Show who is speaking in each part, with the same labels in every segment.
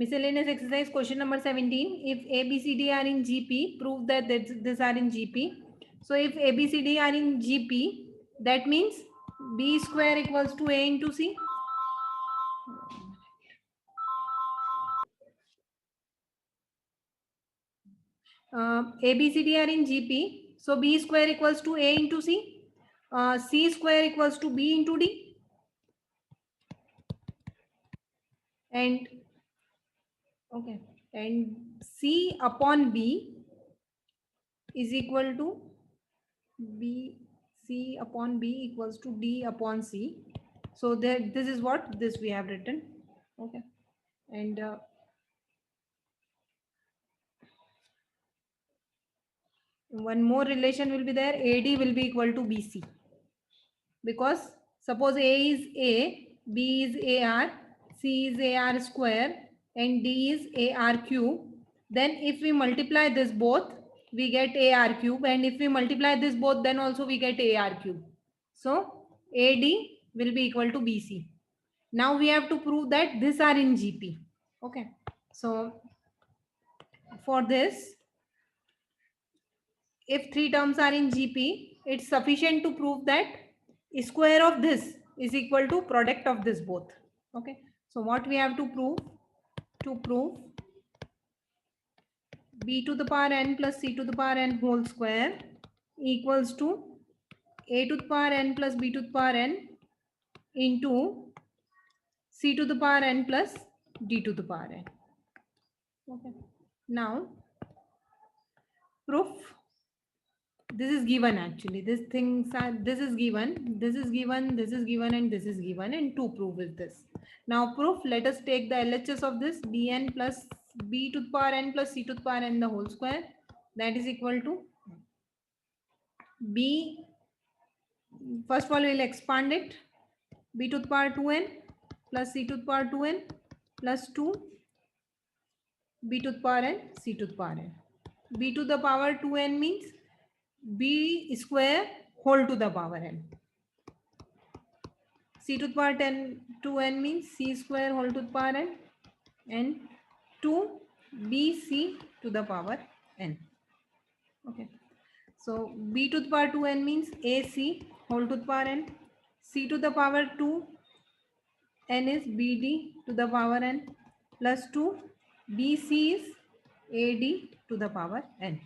Speaker 1: Miscellaneous exercise question number 17. If A, B, C, D are in GP, prove that this are in GP. So if A, B, C, D are in GP, that means B square equals to A into C. A, B, C, D are in GP. So B square equals to A into C. C square equals to B into D. And okay, and C upon B is equal to B, C upon B equals to D upon C. So there, this is what this we have written. Okay, and one more relation will be there. AD will be equal to BC, because suppose A is A, B is AR, C is AR square, and D is AR cube. Then if we multiply this both, we get AR cube, and if we multiply this both, then also we get AR cube. So AD will be equal to BC. Now we have to prove that these are in GP. Okay. So for this, if three terms are in GP, it's sufficient to prove that square of this is equal to product of this both. Okay. So what we have to prove? To prove B to the power n plus C to the power n whole square equals to A to the power n plus B to the power n into C to the power n plus D to the power n. Okay. Now proof. This is given actually. These things are, this is given, this is given, this is given, and this is given, and to prove is this. Now proof, let us take the LHS of this, Bn plus B to the power n plus C to the power n the whole square. That is equal to B, first of all we will expand it, B to the power 2n plus C to the power 2n plus 2 B to the power n C to the power n. B to the power 2n means B square whole to the power n. C to the power 10 2n means C square whole to the power n, and 2 BC to the power n. Okay. So B to the power 2n means AC whole to the power n. C to the power 2 n is BD to the power n plus 2. BC is AD to the power n.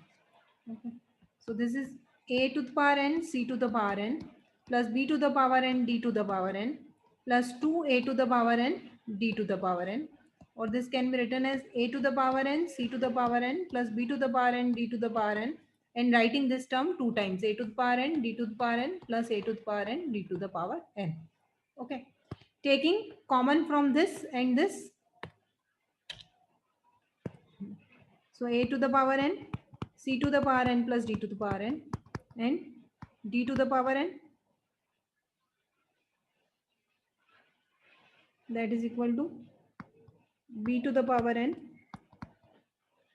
Speaker 1: Okay. So this is A to the power n, C to the power n plus B to the power n, D to the power n plus 2A to the power n, D to the power n. Or this can be written as A to the power n, C to the power n plus B to the power n, D to the power n. And writing this term two times, A to the power n, D to the power n plus A to the power n, D to the power n. Okay. Taking common from this and this. So A to the power n, C to the power n plus D to the power n, and D to the power n, that is equal to B to the power n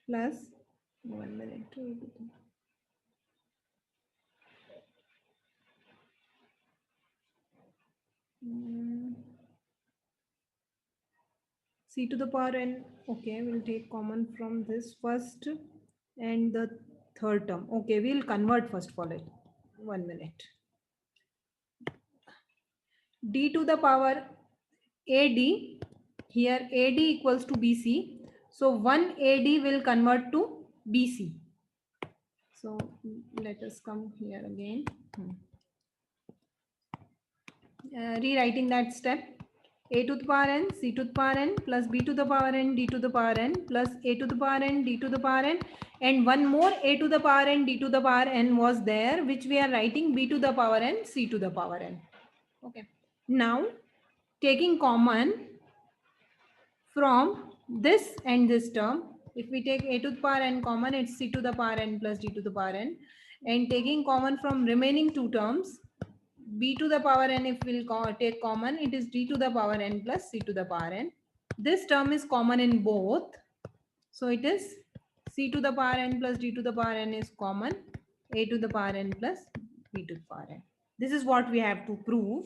Speaker 1: plus 1 minute. C to the power n. Okay, we'll take common from this first and the third term. Okay, we'll convert first for it. 1 minute. D to the power AD, here AD equals to BC. So 1 AD will convert to BC. So let us come here again. Rewriting that step. A to the power n, C to the power n plus B to the power n, D to the power n plus A to the power n, D to the power n, and one more A to the power n, D to the power n was there, which we are writing B to the power n, C to the power n. Okay. Now taking common from this and this term, if we take A to the power n common, it's C to the power n plus D to the power n, and taking common from remaining two terms, B to the power n, if we'll take common, it is D to the power n plus C to the power n. This term is common in both. So it is C to the power n plus D to the power n is common. A to the power n plus B to the power n. This is what we have to prove.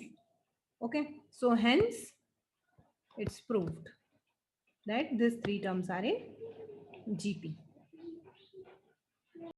Speaker 1: Okay. So hence it's proved. that these three terms are in GP.